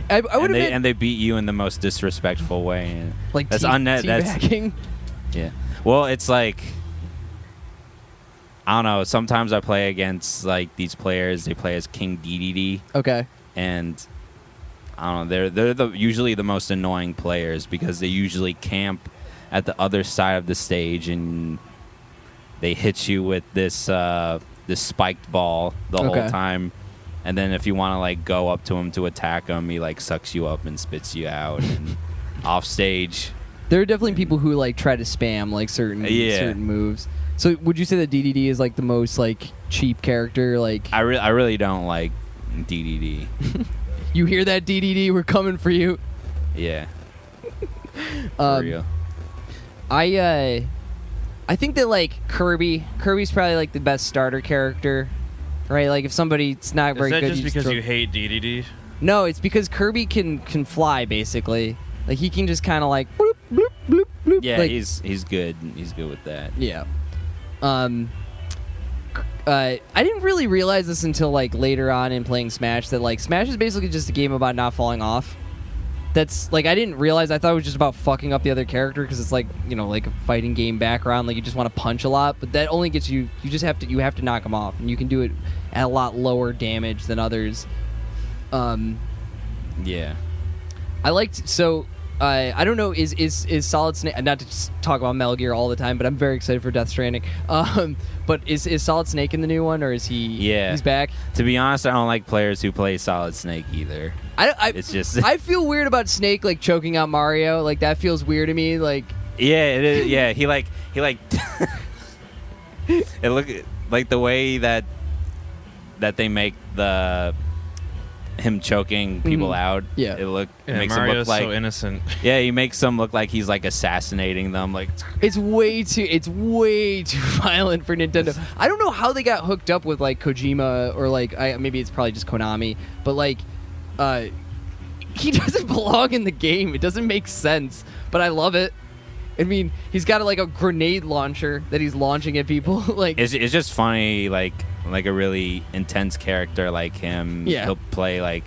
I would admit, and they beat you in the most disrespectful way. And like that's teabagging. Yeah. Well, it's like I don't know. Sometimes I play against like these players. They play as King DDD, Okay. and I don't know. They're usually the most annoying players because they usually camp at the other side of the stage and they hit you with this spiked ball the whole time. And then if you want to like go up to him to attack him, he like sucks you up and spits you out and off stage. There are definitely people who like try to spam like certain moves. So would you say that DDD is like the most like cheap character? Like I really don't like DDD. You hear that, DDD? We're coming for you. Yeah. For real. I think that like Kirby's probably like the best starter character, right? Like if somebody's not very good, good, is that just because throw... you hate DDD? No, it's because Kirby can fly basically. Like he can just kind of like bloop, bloop, bloop, bloop. Yeah, like, he's good. He's good with that. Yeah. I didn't really realize this until like later on in playing Smash that like Smash is basically just a game about not falling off. That's like I didn't realize. I thought it was just about fucking up the other character because it's like like a fighting game background. Like you just want to punch a lot, but that only gets you. You have to knock them off, and you can do it at a lot lower damage than others. Yeah. I liked so. I don't know. Is Solid Snake? Not to just talk about Metal Gear all the time, but I'm very excited for Death Stranding. But is Solid Snake in the new one, or is he? Yeah, he's back. To be honest, I don't like players who play Solid Snake either. It's just I feel weird about Snake like choking out Mario. Like that feels weird to me. Like yeah, it is. Yeah, he like it look like the way that they make him choking people out. Yeah, it makes Mario's him look like so innocent. Yeah, he makes them look like he's like assassinating them. Like it's way too violent for Nintendo. I don't know how they got hooked up with like Kojima or like maybe it's probably just Konami, but like he doesn't belong in the game. It doesn't make sense, but I love it. I mean, he's got like a grenade launcher that he's launching at people. Like it's just funny, like a really intense character like him. Yeah. He'll play like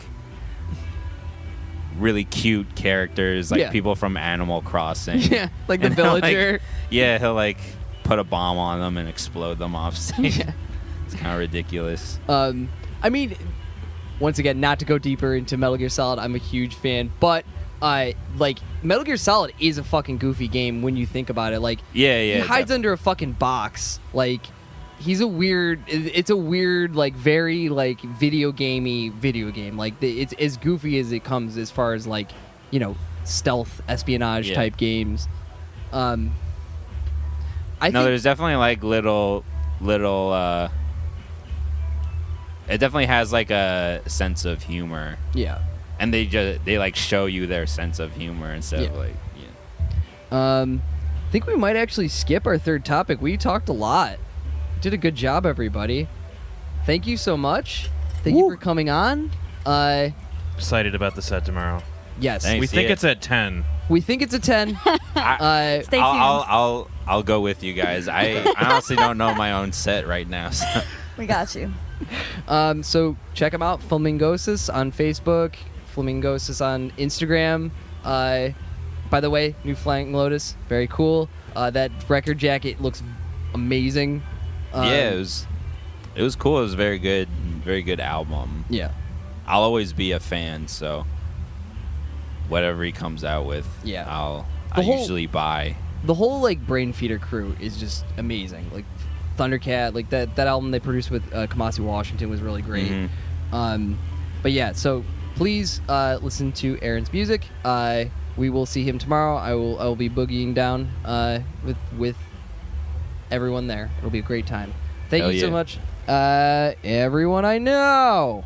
really cute characters, like people from Animal Crossing. Yeah, like the villager. He'll like put a bomb on them and explode them off stage. Yeah. It's kind of ridiculous. I mean, once again, not to go deeper into Metal Gear Solid, I'm a huge fan, but like Metal Gear Solid is a fucking goofy game when you think about it. Like, he hides under a fucking box. Like, it's a weird, like, very like video game. Like, it's as goofy as it comes as far as like, stealth espionage type games. I think there's definitely like little. It definitely has like a sense of humor. Yeah. And they like show you their sense of humor instead of like. Yeah. I think we might actually skip our third topic. We talked a lot. Did a good job, everybody. Thank you so much. Thank you for coming on. Excited about the set tomorrow. Yes. Thanks. We think it's at 10. We think it's a 10. Stay tuned. I'll go with you guys. I honestly don't know my own set right now. So. We got you. So check them out. Flamingosis on Facebook. Flamingosis on Instagram. By the way, new Flying Lotus. Very cool. That record jacket looks amazing. Yeah, it was cool. It was a very good album. Yeah. I'll always be a fan, so whatever he comes out with, yeah, I usually buy. The whole like Brain Feeder crew is just amazing. Like Thundercat, like that album they produced with Kamasi Washington was really great. Mm-hmm. But yeah, so please listen to Aaron's music. We will see him tomorrow. I will be boogieing down with everyone there. It'll be a great time. Thank Hell you so yeah. much, everyone I know.